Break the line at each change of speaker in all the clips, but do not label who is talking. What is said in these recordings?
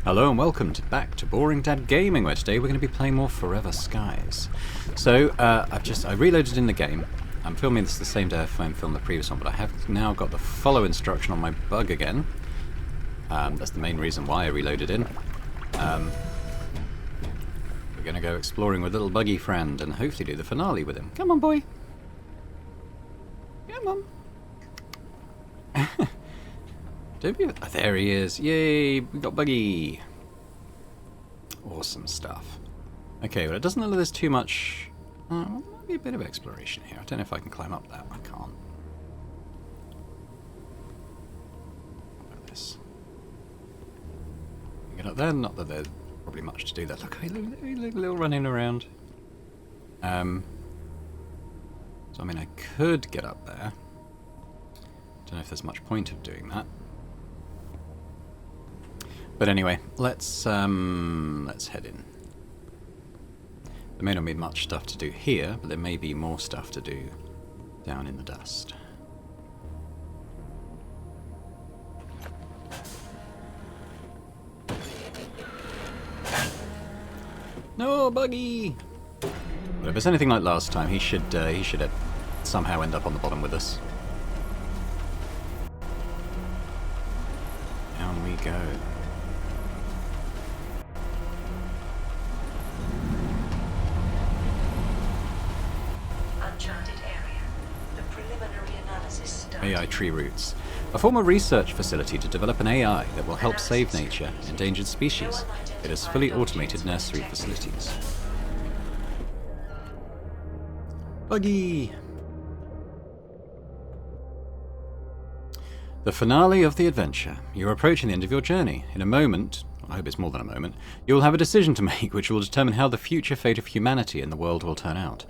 Hello and welcome back to Boring Dad Gaming, where today we're going to be playing more Forever Skies. So, I reloaded in the game. I'm filming this the same day I filmed the previous one, but I have now got the follow instruction on my bug again. That's the main reason why I reloaded in. We're going to go exploring with little buggy friend and hopefully do the finale with him. Come on, boy. Come on. Don't be... Oh, there he is. Yay, we got Buggy. Awesome stuff. Okay, well it doesn't look like there's too much... there might be a bit of exploration here. I don't know if I can climb up that. I can't. What about this? Get up there? Not that there's probably much to do there. Look, little running around. So I mean, I could get up there. Don't know if there's much point of doing that. But anyway, let's head in. There may not be much stuff to do here, but there may be more stuff to do down in the dust. No, Buggy! But if it's anything like last time, he should somehow end up on the bottom with us. Down we go. AI tree roots. A former research facility to develop an AI that will help save nature and endangered species. It has fully automated nursery facilities. Buggy! The finale of the adventure. You're approaching the end of your journey. In a moment, I hope it's more than a moment, you will have a decision to make which will determine how the future fate of humanity and the world will turn out.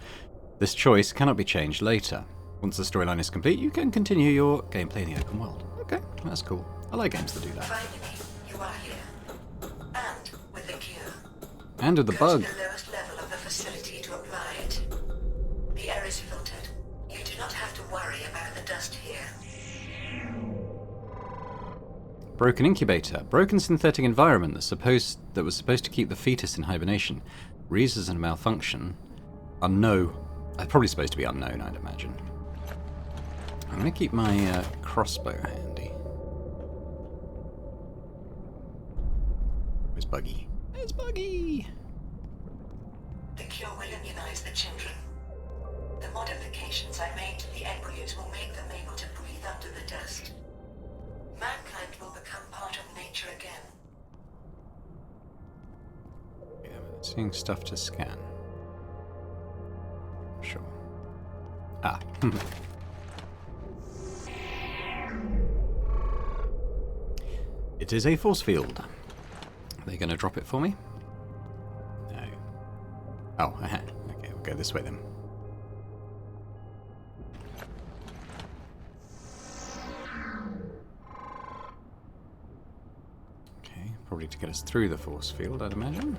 This choice cannot be changed later. Once the storyline is complete, you can continue your gameplay in the open world. Okay, that's cool. I like games that do that.
Finally, you are here. And with the cure.
And with the bug.
Go to the lowest level of the facility to apply it. The air is filtered. You do not have to worry about the dust here.
Broken incubator. Broken synthetic environment that was supposed to keep the fetus in hibernation. Reasons and malfunction. Probably supposed to be unknown, I'd imagine. I'm going to keep my crossbow handy. Where's Buggy? There's Buggy!
The cure will immunize the children. The modifications I made to the embryos will make them able to breathe under the dust. Mankind will become part of nature again.
Yeah, we're seeing stuff to scan. Sure. Ah. It is a force field. Are they going to drop it for me? No. Oh, okay, we'll go this way then. Okay, probably to get us through the force field, I'd imagine.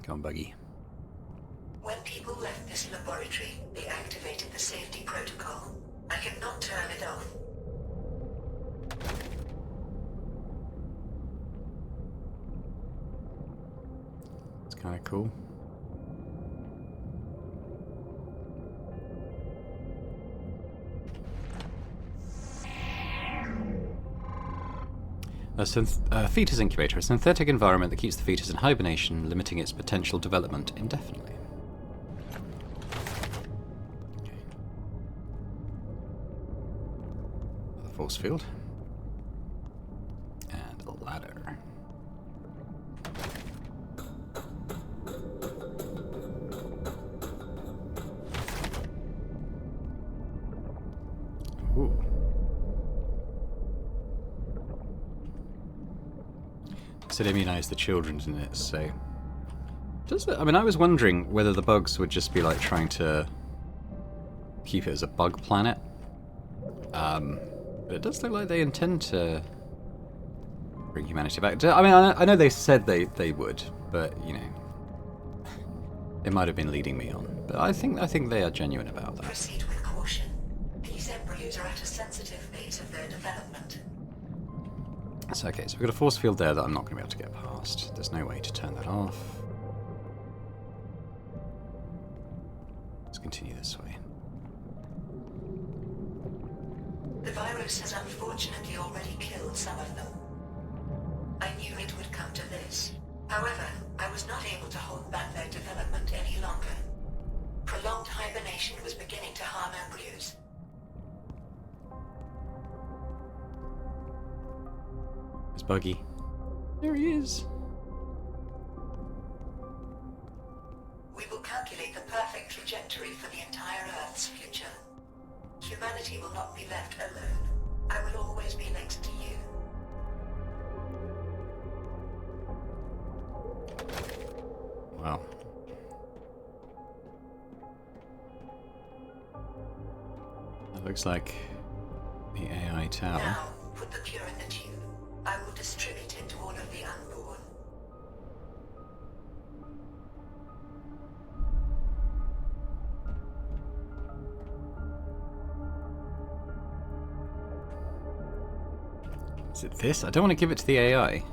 Come on, Buggy.
When people left this laboratory, they activated the safety protocol. I cannot turn it off.
It's kind of cool. A fetus incubator, a synthetic environment that keeps the fetus in hibernation, limiting its potential development indefinitely. Okay. The force field. And a ladder. Ooh. Said immunize the children in it, so... I mean, I was wondering whether the bugs would just be like trying to keep it as a bug planet. But it does look like they intend to bring humanity back. I mean, I know they said they would, but, you know, they might have been leading me on. But I think they are genuine about that.
Proceed with caution. These embryos are at a sensitive phase of their development.
That's okay, so we've got a force field there that I'm not going to be able to get past. There's no way to turn that off. Let's continue this way.
The virus has unfortunately already killed some of them. I knew it would come to this. However, I was not able to hold back their development any longer. Prolonged hibernation was beginning to harm embryos.
It's Buggy. There he is.
We will calculate the perfect trajectory for the entire Earth's future. Humanity will not be left alone. I will always be next to you.
Wow. That looks like the AI tower.
Now, put the cure in the tube. I will distribute it to all of the unborn.
Is it this? I don't want to give it to the AI.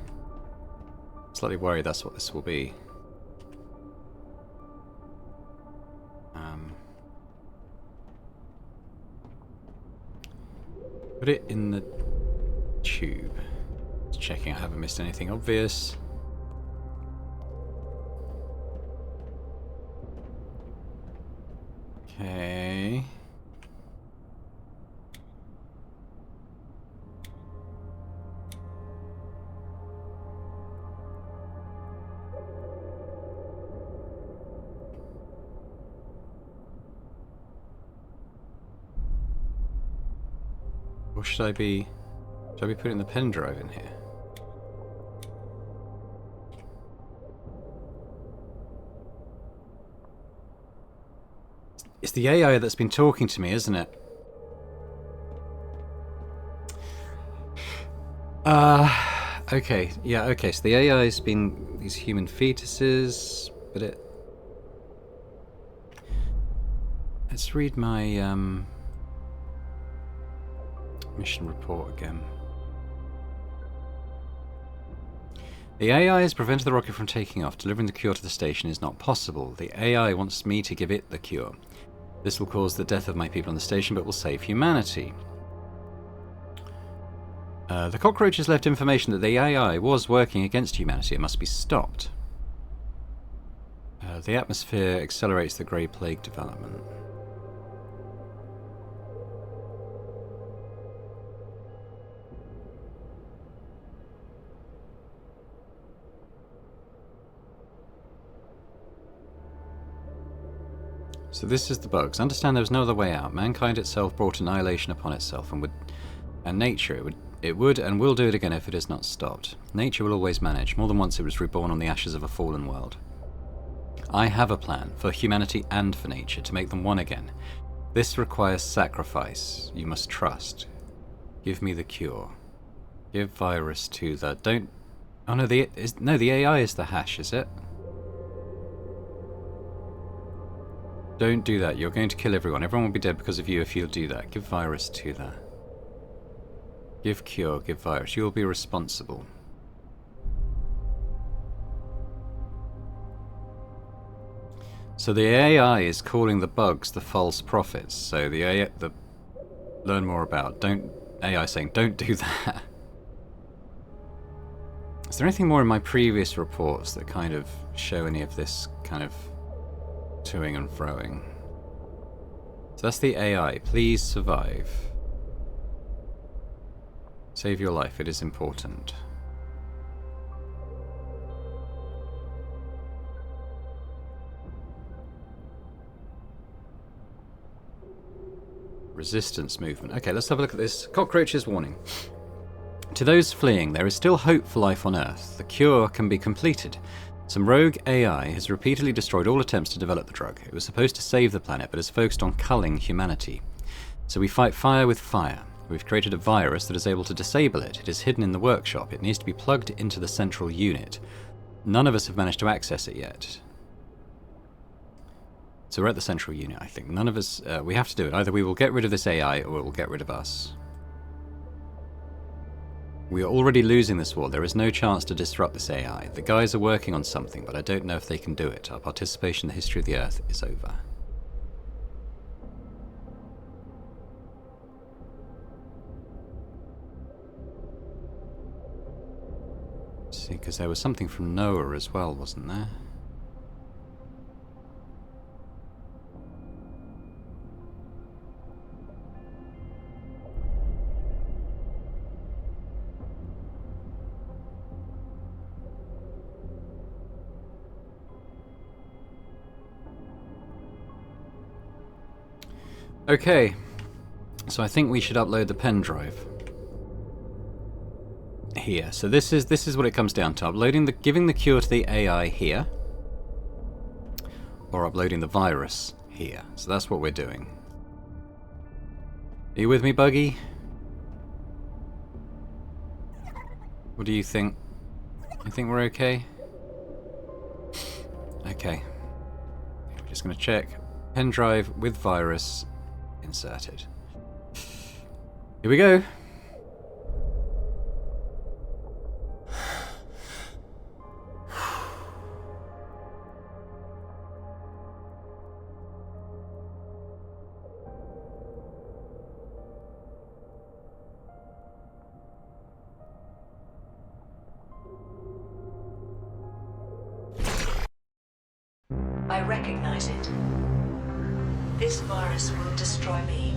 Slightly worried that's what this will be. Put it in the tube. Just checking I haven't missed anything obvious. Okay. Or should I be putting the pen drive in here? It's the AI that's been talking to me, isn't it? Okay, yeah, okay, so the AI's been these human fetuses, but it... Let's read my, mission report again. The AI has prevented the rocket from taking off. Delivering the cure to the station is not possible. The AI wants me to give it the cure. This will cause the death of my people on the station, but will save humanity. The cockroaches left information that the AI was working against humanity. It must be stopped. The atmosphere accelerates the Grey Plague development. So this is the bugs. Understand there was no other way out. Mankind itself brought annihilation upon itself, and nature it would and will do it again if it is not stopped. Nature will always manage. More than once it was reborn on the ashes of a fallen world. I have a plan for humanity and for nature to make them one again. This requires sacrifice. You must trust. Give me the cure. Give virus to the... Don't... Oh no, the AI is the hash, is it? Don't do that. You're going to kill everyone. Everyone will be dead because of you if you do that. Give virus to that. Give cure, give virus. You'll be responsible. So the AI is calling the bugs the false prophets. So the AI... learn more about. AI saying, don't do that. Is there anything more in my previous reports that kind of show any of this kind of toing and froing? So that's the AI. Please survive. Save your life. It is important. Resistance movement. Okay, let's have a look at this. Cockroaches warning. To those fleeing, there is still hope for life on Earth. The cure can be completed. Some rogue AI has repeatedly destroyed all attempts to develop the drug. It was supposed to save the planet, but is focused on culling humanity. So we fight fire with fire. We've created a virus that is able to disable it. It is hidden in the workshop. It needs to be plugged into the central unit. None of us have managed to access it yet. So we're at the central unit, I think. None of us... we have to do it. Either we will get rid of this AI or it will get rid of us. We are already losing this war. There is no chance to disrupt this AI. The guys are working on something, but I don't know if they can do it. Our participation in the history of the Earth is over. See, because there was something from Noah as well, wasn't there? Okay, so I think we should upload the pen drive here. So this is what it comes down to: giving the cure to the AI here, or uploading the virus here. So that's what we're doing. Are you with me, Buggy? What do you think? You think we're okay? Okay. We're just going to check. Pen drive with virus inserted. Here we go.
I recognize it. This virus will destroy me.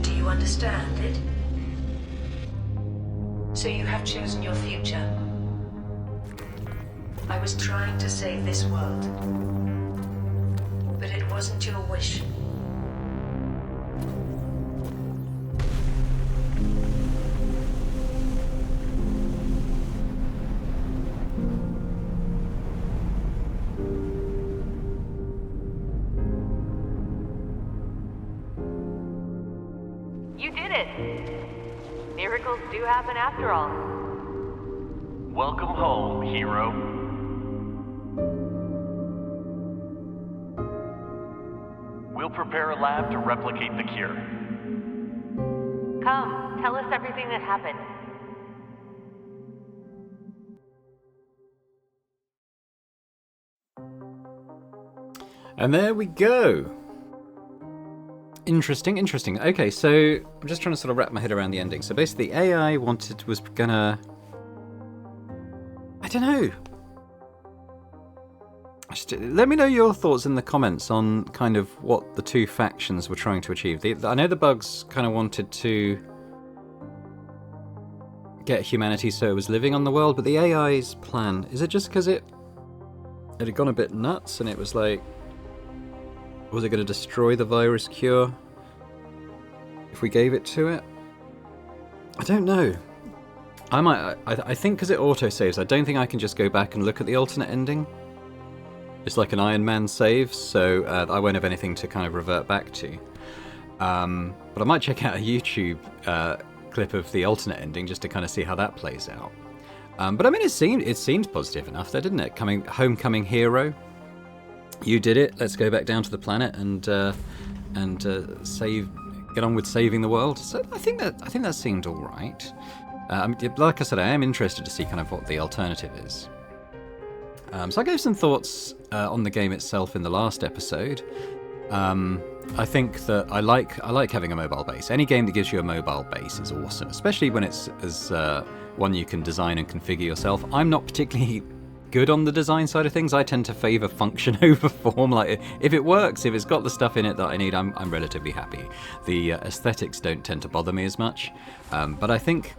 Do you understand it? So you have chosen your future. I was trying to save this world, but it wasn't your wish.
You did it! Miracles do happen after all.
Welcome home, hero. We'll prepare a lab to replicate the cure.
Come, tell us everything that happened.
And there we go. Interesting, interesting. Okay, so I'm just trying to sort of wrap my head around the ending. So basically, AI was gonna... I don't know. Let me know your thoughts in the comments on kind of what the two factions were trying to achieve. I know the bugs kind of wanted to get humanity so it was living on the world, but the AI's plan, is it just because it had gone a bit nuts and it was like, was it going to destroy the virus cure if we gave it to it? I don't know. I think because it autosaves, I don't think I can just go back and look at the alternate ending. It's like an Iron Man save, so I won't have anything to kind of revert back to. But I might check out a YouTube clip of the alternate ending just to kind of see how that plays out. But I mean, it seemed positive enough there, didn't it? Homecoming hero. You did it. Let's go back down to the planet and get on with saving the world. So I think that seemed all right. Like I said, I am interested to see kind of what the alternative is. So I gave some thoughts on the game itself in the last episode. I think that I like having a mobile base. Any game that gives you a mobile base is awesome, especially when it's as one you can design and configure yourself. I'm not particularly good on the design side of things. I tend to favour function over form. Like, if it works, if it's got the stuff in it that I need, I'm relatively happy. The aesthetics don't tend to bother me as much, but I think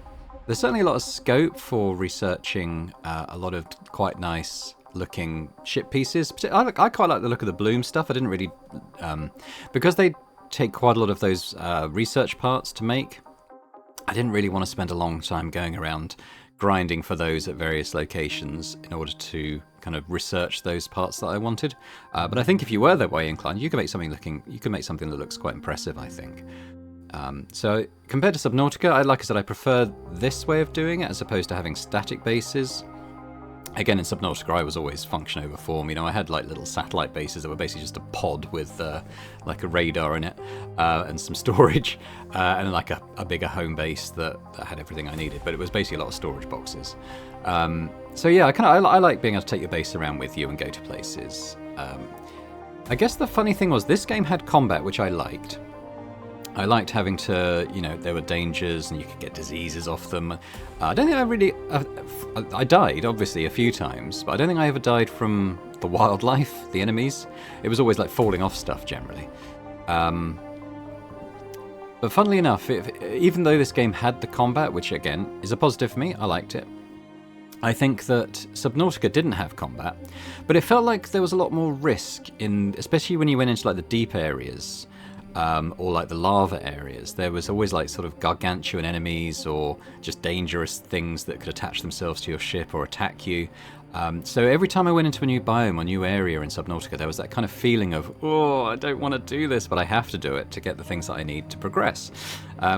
there's certainly a lot of scope for researching a lot of quite nice looking ship pieces. I quite like the look of the Bloom stuff. I didn't really because they take quite a lot of those research parts to make. I didn't really want to spend a long time going around grinding for those at various locations in order to kind of research those parts that I wanted. But I think if you were that way inclined, you could make something that looks quite impressive, I think. So compared to Subnautica, like I said, I prefer this way of doing it as opposed to having static bases. Again, in Subnautica, I was always function over form. You know, I had like little satellite bases that were basically just a pod with like a radar in it and some storage, and like a bigger home base that had everything I needed. But it was basically a lot of storage boxes. So yeah, I like being able to take your base around with you and go to places. I guess the funny thing was this game had combat, which I liked. I liked having to, you know, there were dangers and you could get diseases off them. I don't think I really... I died, obviously, a few times, but I don't think I ever died from the wildlife, the enemies. It was always like falling off stuff, generally. But funnily enough, even though this game had the combat, which, again, is a positive for me, I liked it. I think that Subnautica didn't have combat, but it felt like there was a lot more risk in, especially when you went into like the deep areas. Or like the lava areas, there was always like sort of gargantuan enemies or just dangerous things that could attach themselves to your ship or attack you. So every time I went into a new biome or new area in Subnautica, there was that kind of feeling of, oh, I don't want to do this, but I have to do it to get the things that I need to progress.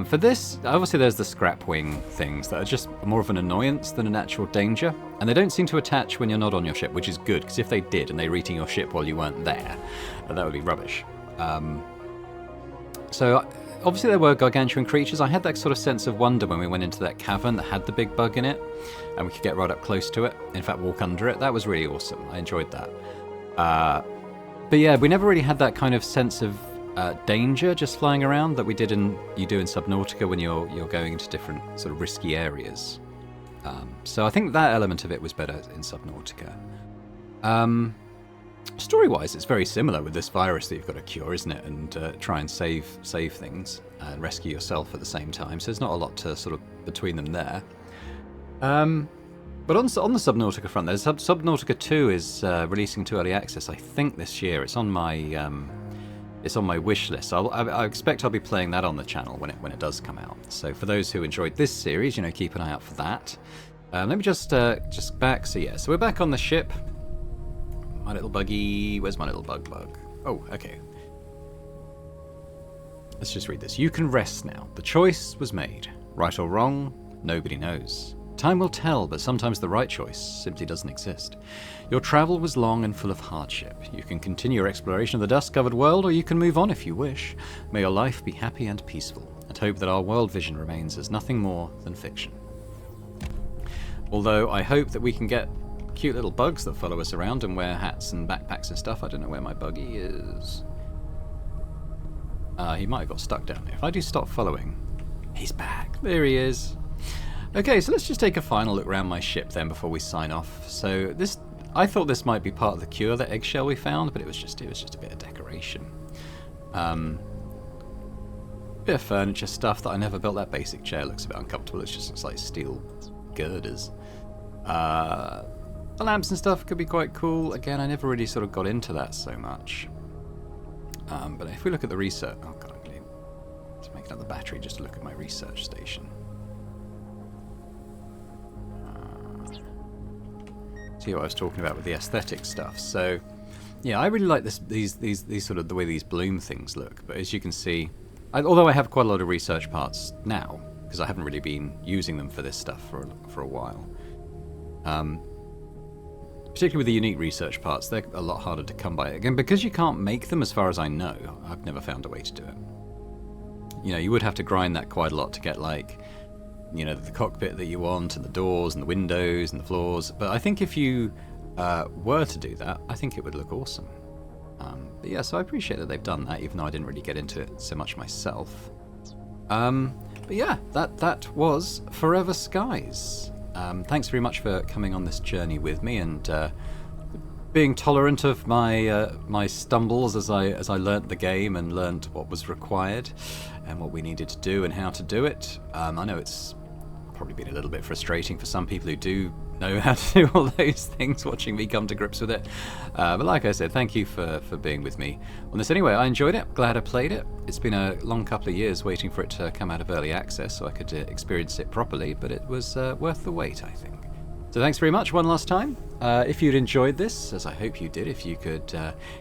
For this, obviously there's the scrap wing things that are just more of an annoyance than an actual danger, and they don't seem to attach when you're not on your ship, which is good, because if they did and they were eating your ship while you weren't there, that would be rubbish. So, obviously there were gargantuan creatures. I had that sort of sense of wonder when we went into that cavern that had the big bug in it, and we could get right up close to it, in fact walk under it. That was really awesome. I enjoyed that. But yeah, we never really had that kind of sense of danger just flying around that you do in Subnautica when you're going into different sort of risky areas. So I think that element of it was better in Subnautica. Story-wise, it's very similar with this virus that you've got to cure, isn't it? And try and save things and rescue yourself at the same time. So there's not a lot to sort of between them there. But on the Subnautica front, there's Subnautica 2 is releasing to early access, I think, this year. It's on my wish list. I expect I'll be playing that on the channel when it does come out. So for those who enjoyed this series, you know, keep an eye out for that. Let me just back. So yeah, so we're back on the ship. My little buggy. Where's my little bug? Oh, okay. Let's just read this. You can rest now. The choice was made. Right or wrong, nobody knows. Time will tell, but sometimes the right choice simply doesn't exist. Your travel was long and full of hardship. You can continue your exploration of the dust-covered world, or you can move on if you wish. May your life be happy and peaceful, and hope that our world vision remains as nothing more than fiction. Although I hope that we can get cute little bugs that follow us around and wear hats and backpacks and stuff. I don't know where my buggy is. He might have got stuck down there. If I do stop following, he's back. There he is. Okay, so let's just take a final look around my ship then before we sign off. So this, I thought this might be part of the cure, the eggshell we found, but it was just a bit of decoration. Bit of furniture stuff that I never built. That basic chair looks a bit uncomfortable. It just looks like steel girders. The lamps and stuff could be quite cool. Again, I never really sort of got into that so much. But if we look at the research... Oh god, I'm going to make another battery just to look at my research station. See what I was talking about with the aesthetic stuff. So, yeah, I really like these sort of the way these bloom things look. But as you can see, although I have quite a lot of research parts now, because I haven't really been using them for this stuff for a while. Particularly with the unique research parts, they're a lot harder to come by. Again, because you can't make them, as far as I know, I've never found a way to do it. You know, you would have to grind that quite a lot to get, like, you know, the cockpit that you want, and the doors, and the windows, and the floors. But I think if you were to do that, I think it would look awesome. But yeah, so I appreciate that they've done that, even though I didn't really get into it so much myself. But yeah, that was Forever Skies. Thanks very much for coming on this journey with me and being tolerant of my stumbles as I learnt the game and learnt what was required and what we needed to do and how to do it. I know it's probably been a little bit frustrating for some people who do know how to do all those things, watching me come to grips with it. But like I said, thank you for being with me on this anyway. I enjoyed it, glad I played it. It's been a long couple of years waiting for it to come out of early access so I could experience it properly, but it was worth the wait, I think. So thanks very much one last time. If you'd enjoyed this, as I hope you did, if you could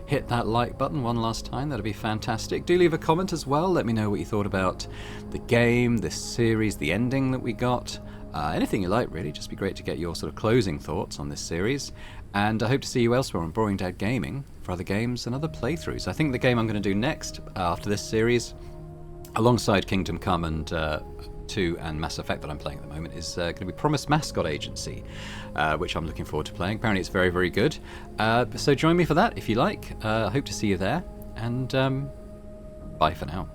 hit that like button one last time, that'd be fantastic. Do leave a comment as well. Let me know what you thought about the game, this series, the ending that we got. anything you like, really. Just be great to get your sort of closing thoughts on this series. And I hope to see you elsewhere on Boring Dad Gaming for other games and other playthroughs. I think the game I'm going to do next after this series, alongside Kingdom Come and 2 and Mass Effect that I'm playing at the moment, is going to be Promised Mascot Agency, which I'm looking forward to playing. Apparently it's very, very good. So join me for that if you like. I hope to see you there, and bye for now.